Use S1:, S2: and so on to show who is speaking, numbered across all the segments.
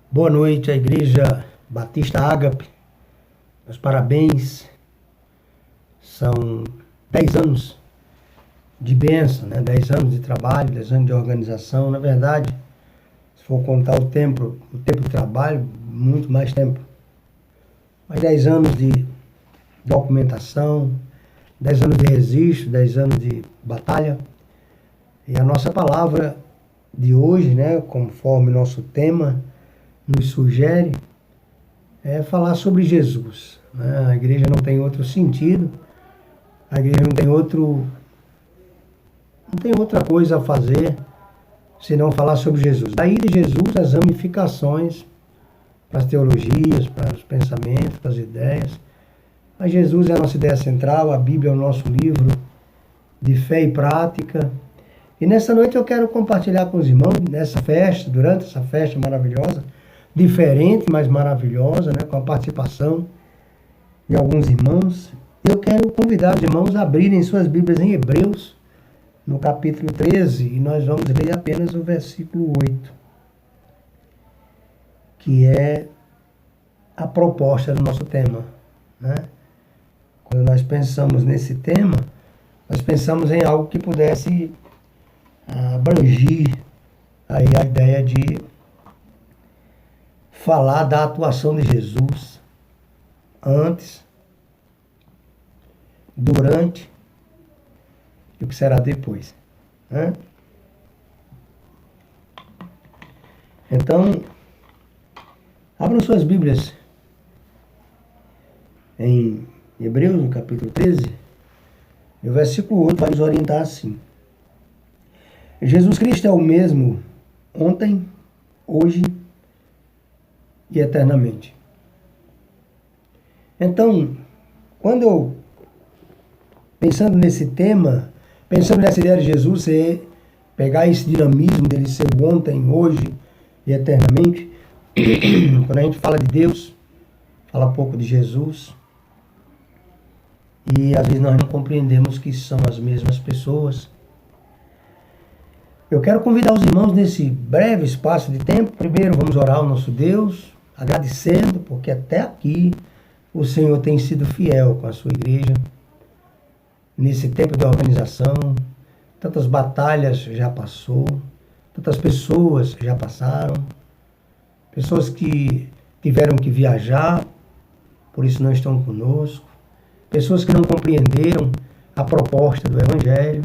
S1: Boa noite à Igreja Batista Ágape. Meus parabéns. São 10 anos de bênção, né? 10 anos de trabalho, 10 anos de organização. Na verdade, se for contar o tempo de trabalho, muito mais tempo. Mas 10 anos de documentação, 10 anos de registro, 10 anos de batalha. E a nossa palavra de hoje, né, conforme nosso tema nos sugere, é falar sobre Jesus, né? A igreja não tem outro sentido, a igreja não tem outra coisa a fazer senão falar sobre Jesus. Daí de Jesus as ramificações para as teologias, para os pensamentos, para as ideias. Mas Jesus é a nossa ideia central, a Bíblia é o nosso livro de fé e prática. E nessa noite eu quero compartilhar com os irmãos, nessa festa, durante essa festa maravilhosa, diferente, mas maravilhosa, né, com a participação de alguns irmãos. Eu quero convidar os irmãos a abrirem suas Bíblias em Hebreus, no capítulo 13, e nós vamos ler apenas o versículo 8, que é a proposta do nosso tema, né? Quando nós pensamos nesse tema, nós pensamos em algo que pudesse abrangir aí a ideia de falar da atuação de Jesus antes, durante e o que será depois, né? Então, abram suas Bíblias em Hebreus, no capítulo 13, e o versículo 8 vai nos orientar assim: Jesus Cristo é o mesmo ontem, hoje e eternamente. Então, quando eu, pensando nesse tema, pensando nessa ideia de Jesus, você pegar esse dinamismo dele ser o ontem, hoje e eternamente, quando a gente fala de Deus, fala pouco de Jesus, e às vezes nós não compreendemos que são as mesmas pessoas. Eu quero convidar os irmãos nesse breve espaço de tempo. Primeiro vamos orar ao nosso Deus, agradecendo, porque até aqui o Senhor tem sido fiel com a sua igreja. Nesse tempo de organização, tantas batalhas já passou, tantas pessoas já passaram, pessoas que tiveram que viajar, por isso não estão conosco, pessoas que não compreenderam a proposta do Evangelho,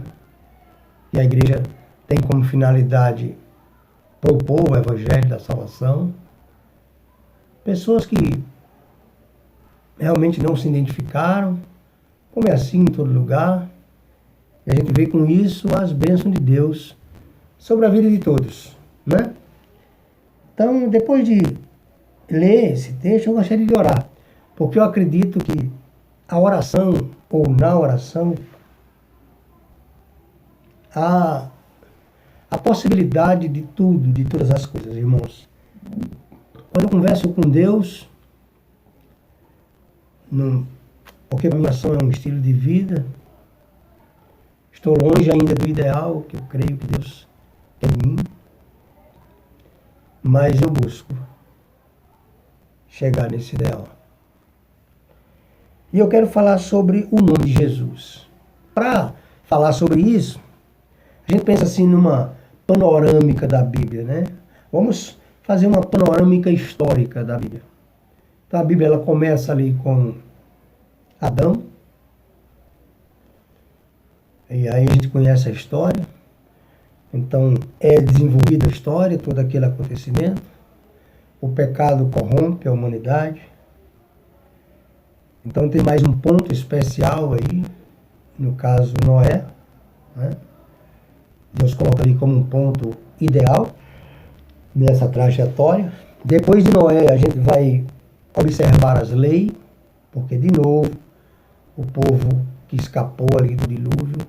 S1: e a igreja tem como finalidade propor o Evangelho da salvação. Pessoas que realmente não se identificaram, como é assim em todo lugar, e a gente vê com isso as bênçãos de Deus sobre a vida de todos, né? Então, depois de ler esse texto, eu gostaria de orar, porque eu acredito que a oração, ou na oração, há a possibilidade de tudo, de todas as coisas, irmãos. Quando eu converso com Deus, porque a minha oração é um estilo de vida, estou longe ainda do ideal, que eu creio que Deus tem em mim, mas eu busco chegar nesse ideal. E eu quero falar sobre o nome de Jesus. Para falar sobre isso, a gente pensa assim numa panorâmica da Bíblia, né? Vamos fazer uma panorâmica histórica da Bíblia. Então a Bíblia ela começa ali com Adão, e aí a gente conhece a história. Então é desenvolvida a história, todo aquele acontecimento. O pecado corrompe a humanidade. Então tem mais um ponto especial aí, no caso Noé, né? Deus coloca ali como um ponto ideal nessa trajetória. Depois de Noé, a gente vai observar as leis, porque, de novo, o povo que escapou ali do dilúvio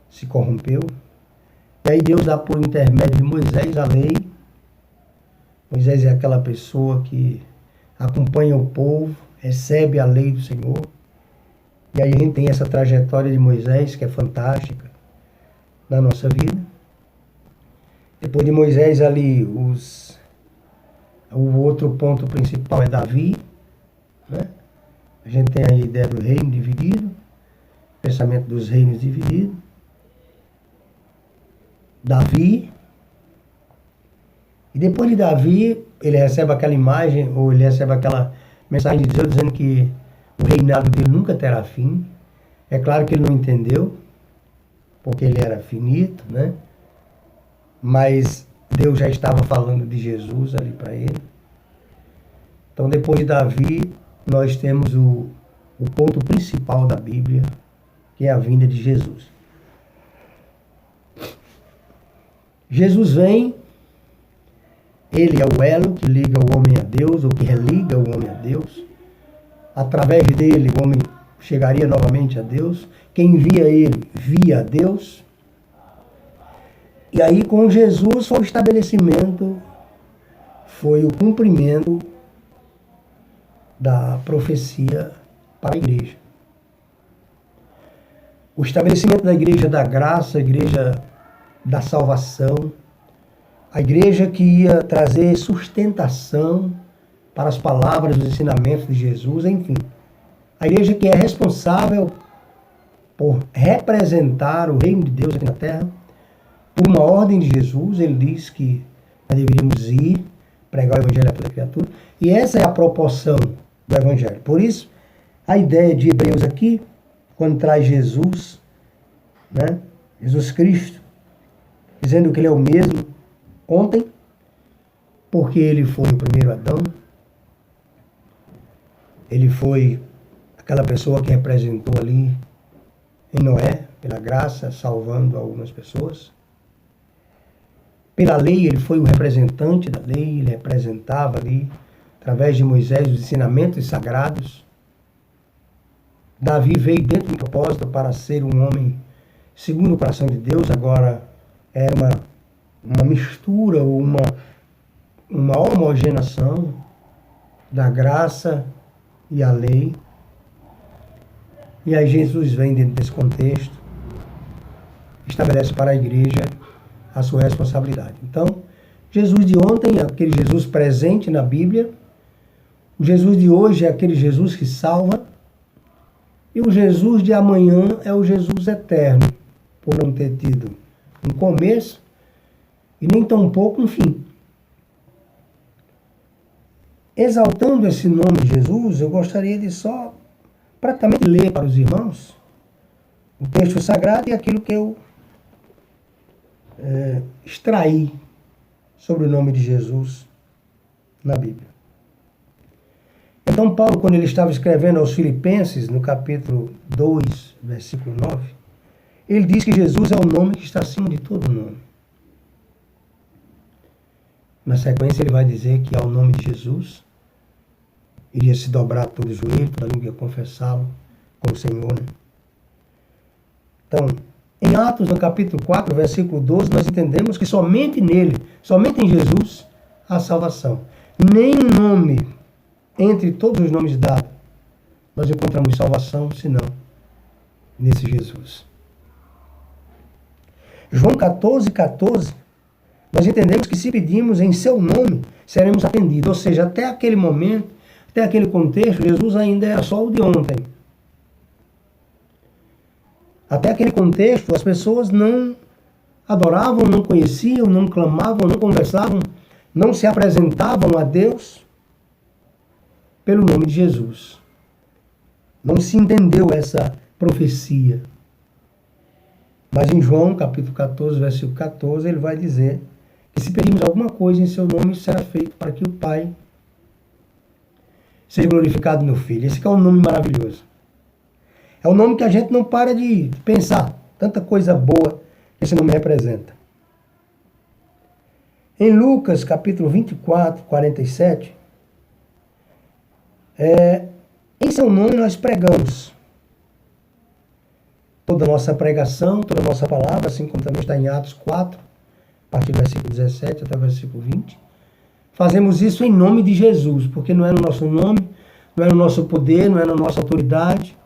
S1: se corrompeu. E aí Deus dá por intermédio de Moisés a lei. Moisés é aquela pessoa que acompanha o povo, recebe a lei do Senhor. E aí a gente tem essa trajetória de Moisés, que é fantástica na nossa vida. Depois de Moisés ali, os O outro ponto principal é Davi, né? A gente tem a ideia do reino dividido, pensamento dos reinos divididos. Davi, e depois de Davi, ele recebe aquela imagem, ou ele recebe aquela mensagem de Deus dizendo que o reinado dele nunca terá fim. É claro que ele não entendeu, porque ele era finito, né? Mas Deus já estava falando de Jesus ali para ele. Então, depois de Davi, nós temos o ponto principal da Bíblia, que é a vinda de Jesus. Jesus vem, ele é o elo que liga o homem a Deus, ou que religa o homem a Deus. Através dele, o homem chegaria novamente a Deus. Quem via ele, via a Deus. E aí, com Jesus, foi o estabelecimento, foi o cumprimento da profecia para a igreja. O estabelecimento da igreja da graça, a igreja da salvação, a igreja que ia trazer sustentação para as palavras, os ensinamentos de Jesus, enfim. A igreja que é responsável por representar o reino de Deus aqui na terra, por uma ordem de Jesus. Ele diz que nós deveríamos ir, pregar o evangelho a toda criatura, e essa é a proporção do evangelho. Por isso, a ideia de Hebreus aqui, quando traz Jesus, né, Jesus Cristo, dizendo que ele é o mesmo ontem, porque ele foi o primeiro Adão, ele foi aquela pessoa que representou ali em Noé, pela graça, salvando algumas pessoas. Pela lei, ele foi o representante da lei, ele representava ali, através de Moisés, os ensinamentos sagrados. Davi veio dentro do propósito para ser um homem segundo o coração de Deus. Agora era uma mistura, uma homogeneação da graça e a lei. E aí Jesus vem dentro desse contexto, estabelece para a igreja a sua responsabilidade. Então, Jesus de ontem é aquele Jesus presente na Bíblia, o Jesus de hoje é aquele Jesus que salva, e o Jesus de amanhã é o Jesus eterno, por não ter tido um começo e nem tampouco um fim. Exaltando esse nome de Jesus, eu gostaria de só praticamente ler para os irmãos o texto sagrado e aquilo que eu extraí sobre o nome de Jesus na Bíblia. Então Paulo, quando ele estava escrevendo aos Filipenses, no capítulo 2, versículo 9, ele diz que Jesus é o nome que está acima de todo nome. Na sequência ele vai dizer que ao nome de Jesus iria se dobrar todo o joelho, toda língua ia confessá-lo como Senhor. Né? Então, em Atos, no capítulo 4, versículo 12, nós entendemos que somente nele, somente em Jesus, há salvação. Nenhum nome, entre todos os nomes dados, nós encontramos salvação, senão nesse Jesus. João 14, 14, nós entendemos que se pedimos em seu nome, seremos atendidos. Ou seja, até aquele momento, até aquele contexto, Jesus ainda era só o de ontem. Até aquele contexto, as pessoas não adoravam, não conheciam, não clamavam, não conversavam, não se apresentavam a Deus pelo nome de Jesus. Não se entendeu essa profecia. Mas em João, capítulo 14, versículo 14, ele vai dizer que se pedirmos alguma coisa em seu nome, será feito para que o Pai seja glorificado no Filho. Esse que é um nome maravilhoso. É um nome que a gente não para de pensar. Tanta coisa boa que esse nome representa. Em Lucas, capítulo 24, 47, em seu nome nós pregamos. Toda a nossa pregação, toda a nossa palavra, assim como também está em Atos 4, a partir do versículo 17 até o versículo 20. Fazemos isso em nome de Jesus, porque não é no nosso nome, não é no nosso poder, não é na nossa autoridade.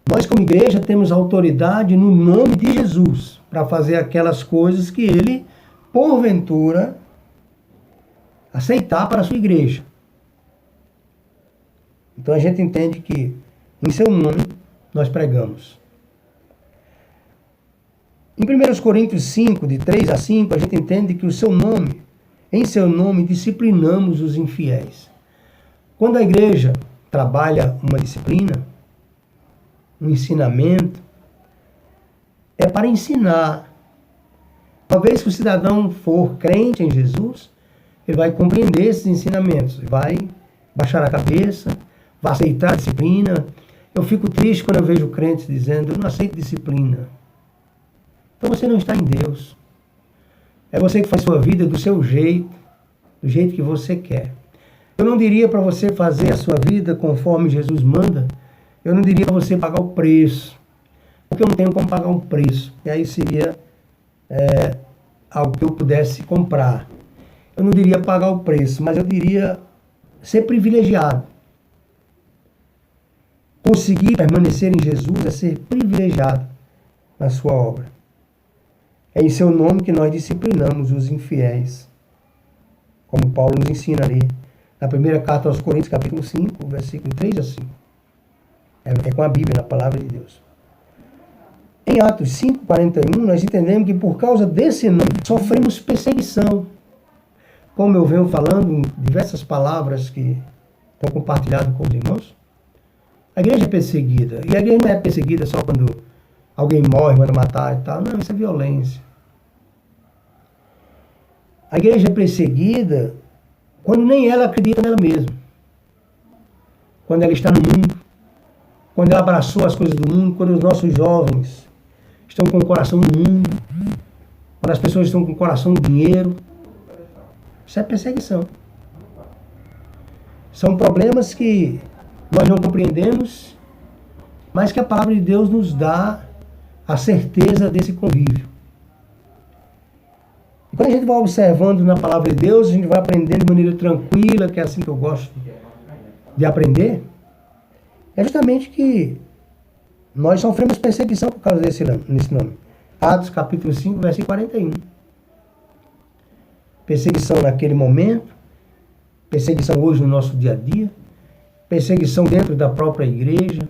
S1: Nós, como igreja, temos autoridade no nome de Jesus para fazer aquelas coisas que ele, porventura, aceitar para a sua igreja. Então a gente entende que em seu nome nós pregamos. Em 1 Coríntios 5, de 3 a 5, a gente entende que em seu nome disciplinamos os infiéis. Quando a igreja trabalha uma disciplina, um ensinamento, é para ensinar. Uma vez que o cidadão for crente em Jesus, ele vai compreender esses ensinamentos, vai baixar a cabeça, vai aceitar a disciplina. Eu fico triste quando eu vejo crentes dizendo, eu não aceito disciplina. Então você não está em Deus. É você que faz sua vida do seu jeito, do jeito que você quer. Eu não diria para você fazer a sua vida conforme Jesus manda. Eu não diria para você pagar o preço. Porque eu não tenho como pagar um preço. E aí seria algo que eu pudesse comprar. Eu não diria pagar o preço, mas eu diria ser privilegiado. Conseguir permanecer em Jesus é ser privilegiado na sua obra. É em seu nome que nós disciplinamos os infiéis. Como Paulo nos ensina ali. Na primeira carta aos Coríntios, capítulo 5, versículo 3 a 5. É com a Bíblia, na palavra de Deus. Em Atos 5, 41, nós entendemos que por causa desse nome sofremos perseguição. Como eu venho falando em diversas palavras que estão compartilhadas com os irmãos, a igreja é perseguida. E a igreja não é perseguida só quando alguém morre, manda matar e tal. Não, isso é violência. A igreja é perseguida quando nem ela acredita nela mesma. Quando ela está no mundo. Quando ela abraçou as coisas do mundo. Quando os nossos jovens estão com o coração no mundo. Quando as pessoas estão com o coração no dinheiro. Isso é perseguição. São problemas que nós não compreendemos, mas que a palavra de Deus nos dá a certeza desse convívio. E quando a gente vai observando na palavra de Deus, a gente vai aprendendo de maneira tranquila, que é assim que eu gosto de aprender, é justamente que nós sofremos perseguição por causa desse nome. Atos capítulo 5, versículo 41. Perseguição naquele momento, perseguição hoje no nosso dia a dia, perseguição dentro da própria igreja,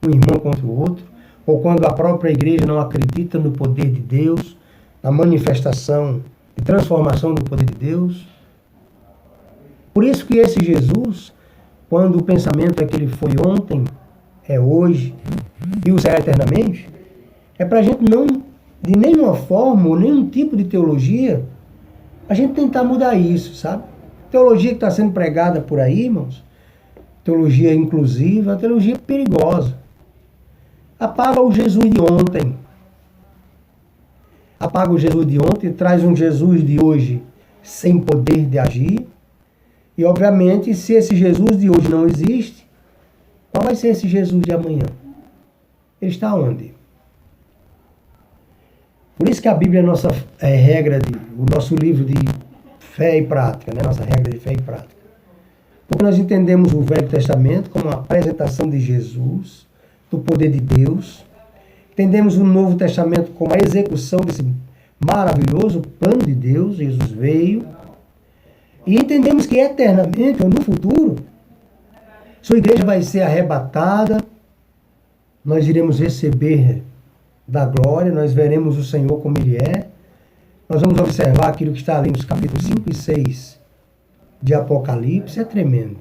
S1: um irmão contra o outro, ou quando a própria igreja não acredita no poder de Deus, na manifestação e transformação do poder de Deus. Por isso que esse Jesus, quando o pensamento é que ele foi ontem, é hoje e o será eternamente, é para a gente não, de nenhuma forma ou nenhum tipo de teologia, a gente tentar mudar isso, sabe? Teologia que está sendo pregada por aí, irmãos, teologia inclusiva, a teologia perigosa. Apaga o Jesus de ontem. Apaga o Jesus de ontem, traz um Jesus de hoje sem poder de agir. E, obviamente, se esse Jesus de hoje não existe, qual vai ser esse Jesus de amanhã? Ele está onde? Por isso que a Bíblia é a nossa regra, o nosso livro de fé e prática, né? Nossa regra de fé e prática. Porque nós entendemos o Velho Testamento como a apresentação de Jesus, do poder de Deus. Entendemos o Novo Testamento como a execução desse maravilhoso plano de Deus. Jesus veio. E entendemos que eternamente, ou no futuro, sua igreja vai ser arrebatada. Nós iremos receber da glória. Nós veremos o Senhor como Ele é. Nós vamos observar aquilo que está ali nos capítulos 5 e 6 de Apocalipse. É tremendo.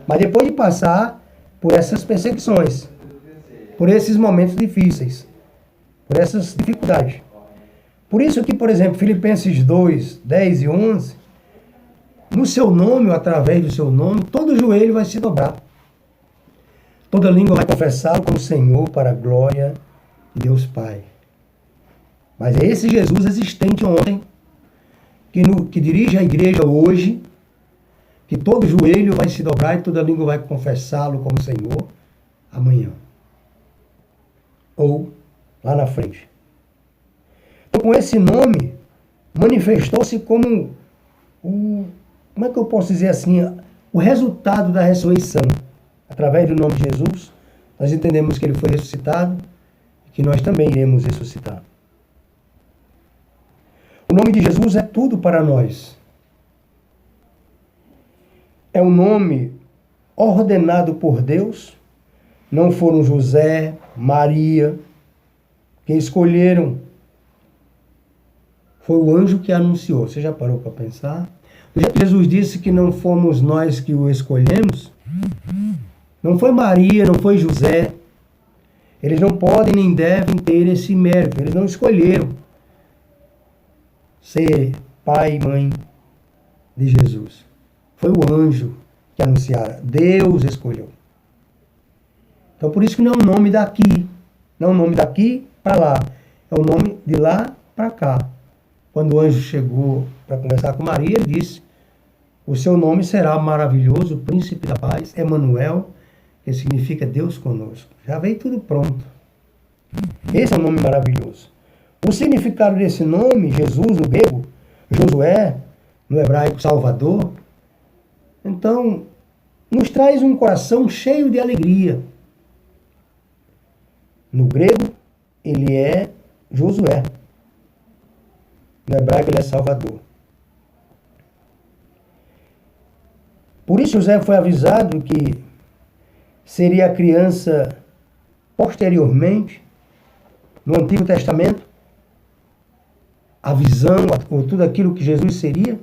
S1: Mas depois de passar por essas perseguições, por esses momentos difíceis, por essas dificuldades. Por isso que, por exemplo, Filipenses 2, 10 e 11, no seu nome, ou através do seu nome, todo joelho vai se dobrar. Toda língua vai confessá-lo como Senhor para a glória de Deus Pai. Mas é esse Jesus existente ontem, que dirige a igreja hoje, que todo joelho vai se dobrar e toda língua vai confessá-lo como Senhor amanhã. Ou lá na frente. Então, com esse nome, manifestou-se como como é que eu posso dizer assim, o resultado da ressurreição. Através do nome de Jesus, nós entendemos que ele foi ressuscitado e que nós também iremos ressuscitar. O nome de Jesus é tudo para nós. é um nome ordenado por Deus. Não foram José, Maria que escolheram. Foi o anjo que anunciou. Você já parou para pensar? Jesus disse que não fomos nós que o escolhemos. Não foi Maria, não foi José. Eles não podem nem devem ter esse mérito. Eles não escolheram ser pai e mãe de Jesus. Foi o anjo que anunciara. Deus escolheu. Então por isso que não é o nome daqui. Não é o nome daqui para lá. É o nome de lá para cá. Quando o anjo chegou para conversar com Maria, ele disse: o seu nome será maravilhoso, príncipe da paz, Emanuel, que significa Deus conosco. Já veio tudo pronto. Esse é um nome maravilhoso. O significado desse nome, Jesus no grego, Josué, no hebraico Salvador, então nos traz um coração cheio de alegria. No grego, ele é Josué. No hebraico, ele é Salvador. Por isso, José foi avisado que seria a criança posteriormente, no Antigo Testamento, a visão, tudo aquilo que Jesus seria.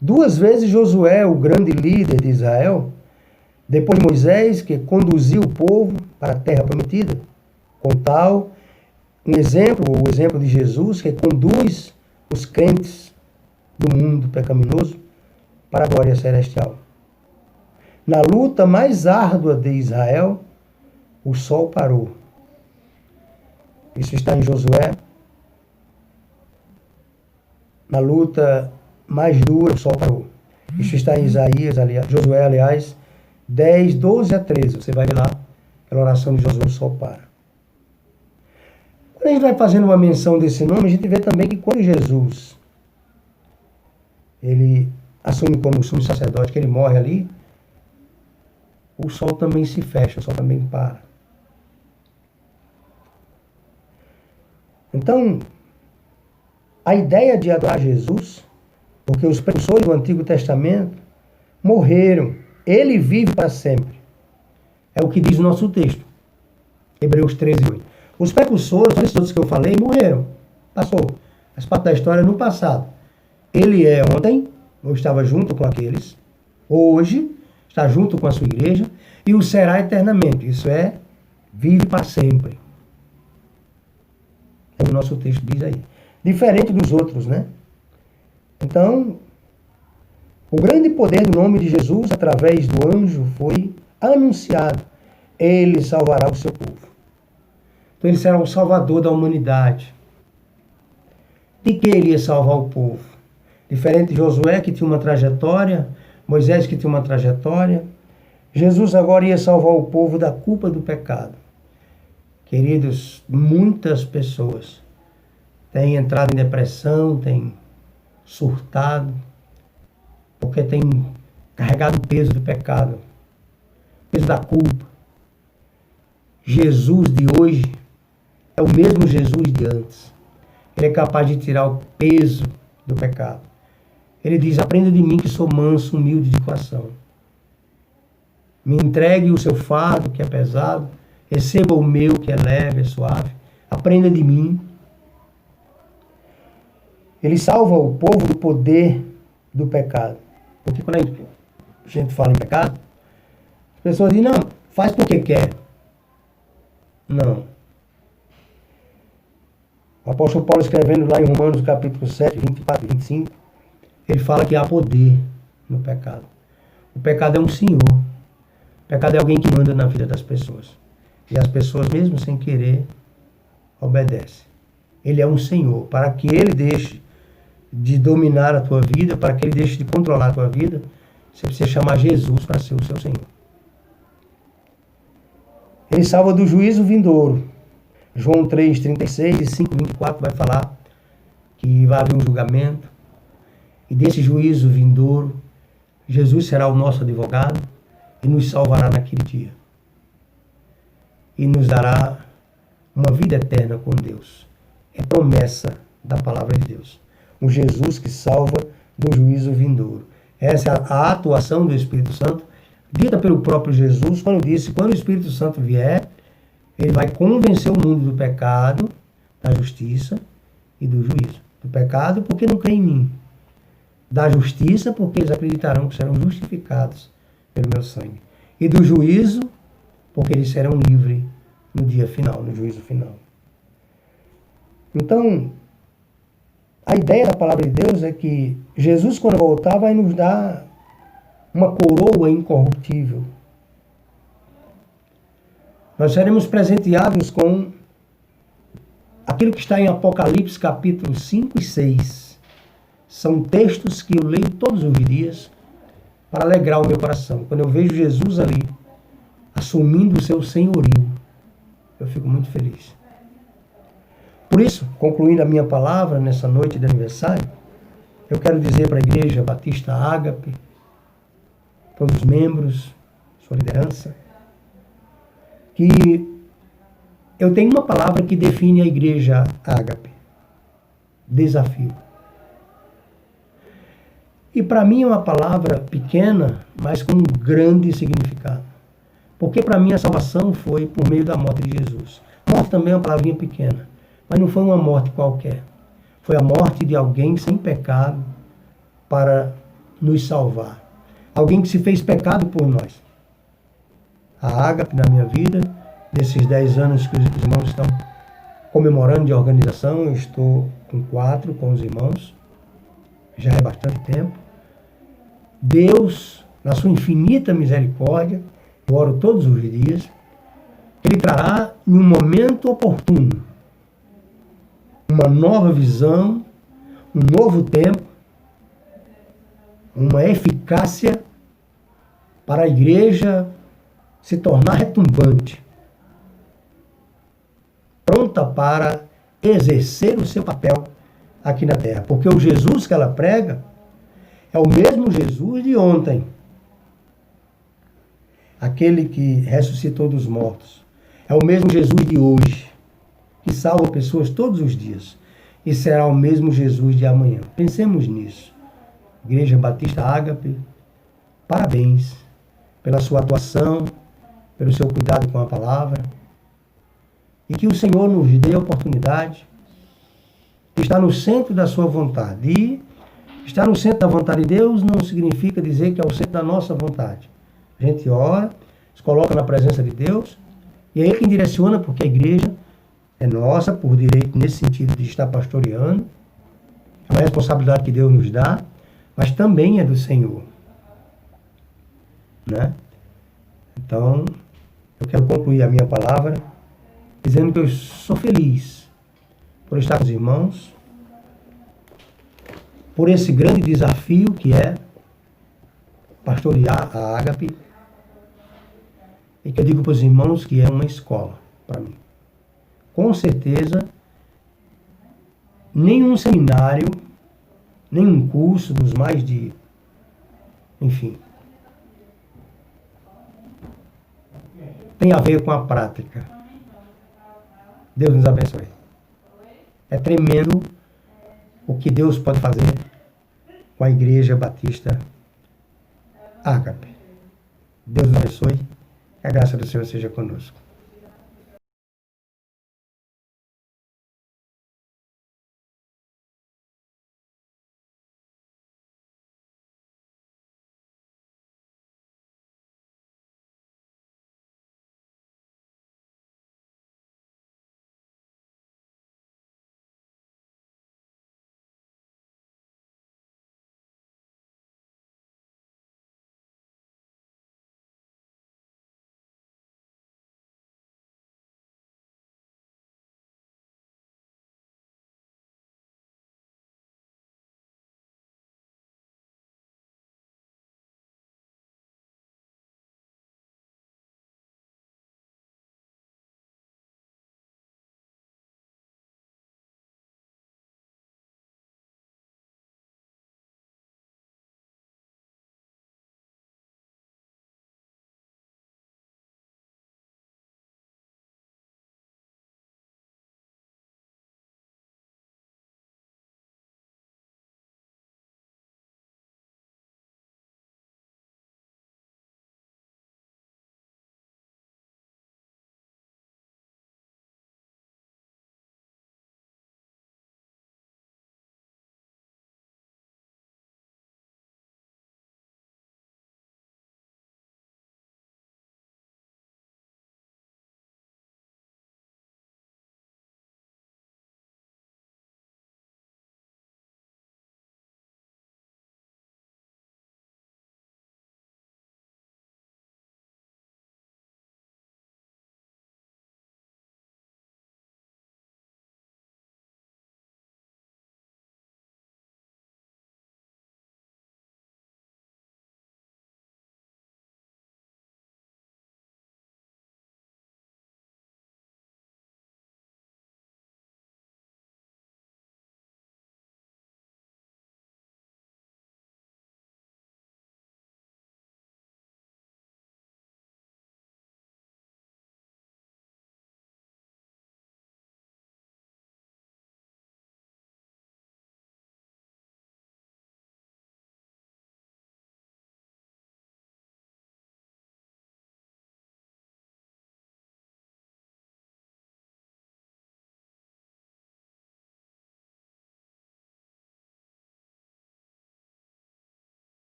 S1: 2 vezes Josué, o grande líder de Israel, depois Moisés, que conduziu o povo para a terra prometida, com tal o exemplo de Jesus, que conduz os crentes do mundo pecaminoso para a glória celestial. Na luta mais árdua de Israel, o sol parou. Isso está em Josué. Na luta mais dura, o sol parou. Isso está em Isaías, Josué, aliás, 10, 12 a 13. Você vai ver lá, pela oração de Josué, o sol para. Quando a gente vai fazendo uma menção desse nome, a gente vê também que quando Jesus ele assume como sumo sacerdote, que ele morre ali, o sol também se fecha, o sol também para. Então, a ideia de adorar Jesus, porque os precursores do Antigo Testamento morreram, ele vive para sempre. É o que diz o nosso texto. Hebreus 13, 8. Os precursores, esses outros que eu falei, morreram. Passou. Faz parte da história no passado. Ele é ontem, ou estava junto com aqueles, hoje, está junto com a sua igreja, e o será eternamente. Isso é, vive para sempre. É o que o nosso texto diz aí. Diferente dos outros, né? Então, o grande poder do nome de Jesus, através do anjo, foi anunciado. Ele salvará o seu povo. Então, ele será o salvador da humanidade. De que ele ia salvar o povo? Diferente de Josué, que tinha uma trajetória, Moisés, que tinha uma trajetória, Jesus agora ia salvar o povo da culpa do pecado. Queridos, muitas pessoas têm entrado em depressão, têm surtado, porque têm carregado o peso do pecado, o peso da culpa. Jesus de hoje é o mesmo Jesus de antes. Ele é capaz de tirar o peso do pecado. Ele diz: aprenda de mim que sou manso, humilde de coração. Me entregue o seu fardo, que é pesado. Receba o meu, que é leve, é suave. Aprenda de mim. Ele salva o povo do poder do pecado. Porque quando a gente fala em pecado, as pessoas dizem: não, faz porque quer. Não. O apóstolo Paulo, escrevendo lá em Romanos capítulo 7, 24 e 25, ele fala que há poder no pecado. O pecado é um senhor. O pecado é alguém que manda na vida das pessoas. E as pessoas, mesmo sem querer, obedecem. Ele é um senhor. Para que ele deixe de dominar a tua vida, para que ele deixe de controlar a tua vida, você precisa chamar Jesus para ser o seu senhor. Ele salva do juízo vindouro. João 3, 36 e 5, 24 vai falar que vai haver um julgamento. E desse juízo vindouro, Jesus será o nosso advogado e nos salvará naquele dia. E nos dará uma vida eterna com Deus. É promessa da palavra de Deus. Um Jesus que salva do juízo vindouro. Essa é a atuação do Espírito Santo, dita pelo próprio Jesus, quando disse, quando o Espírito Santo vier, ele vai convencer o mundo do pecado, da justiça e do juízo. Do pecado, porque não crê em mim. Da justiça, porque eles acreditarão que serão justificados pelo meu sangue. E do juízo, porque eles serão livres no dia final, no juízo final. Então, a ideia da palavra de Deus é que Jesus, quando voltar, vai nos dar uma coroa incorruptível. Nós seremos presenteados com aquilo que está em Apocalipse capítulo 5 e 6. São textos que eu leio todos os dias para alegrar o meu coração. Quando eu vejo Jesus ali, assumindo o seu senhorio, eu fico muito feliz. Por isso, concluindo a minha palavra nessa noite de aniversário, eu quero dizer para a Igreja Batista Ágape, todos os membros, sua liderança, que eu tenho uma palavra que define a Igreja Ágape: desafio. E para mim é uma palavra pequena, mas com um grande significado. Porque para mim a salvação foi por meio da morte de Jesus. Morte também é uma palavrinha pequena, mas não foi uma morte qualquer. Foi a morte de alguém sem pecado para nos salvar. Alguém que se fez pecado por nós. A Ágape na minha vida, desses 10 anos que os irmãos estão comemorando de organização, eu estou com 4 com os irmãos. Já é bastante tempo. Deus, na sua infinita misericórdia, eu oro todos os dias, Ele trará em um momento oportuno uma nova visão, um novo tempo, uma eficácia para a igreja se tornar retumbante, pronta para exercer o seu papel aqui na terra. Porque o Jesus que ela prega é o mesmo Jesus de ontem. Aquele que ressuscitou dos mortos. É o mesmo Jesus de hoje, que salva pessoas todos os dias. E será o mesmo Jesus de amanhã. Pensemos nisso. Igreja Batista Ágape, parabéns pela sua atuação, pelo seu cuidado com a palavra. E que o Senhor nos dê a oportunidade de estar no centro da sua vontade. E estar no centro da vontade de Deus não significa dizer que é o centro da nossa vontade. A gente ora, se coloca na presença de Deus, e é Ele quem direciona, porque a igreja é nossa, por direito, nesse sentido de estar pastoreando. É uma responsabilidade que Deus nos dá, mas também é do Senhor. Né? Então, eu quero concluir a minha palavra dizendo que eu sou feliz por estar com os irmãos, por esse grande desafio que é pastorear a Ágape, e que eu digo para os irmãos que é uma escola para mim. Com certeza, nenhum seminário, nenhum curso dos mais de, enfim, tem a ver com a prática. Deus nos abençoe. É tremendo o que Deus pode fazer com a Igreja Batista Ágape. Deus nos abençoe. Que a graça do Senhor seja conosco.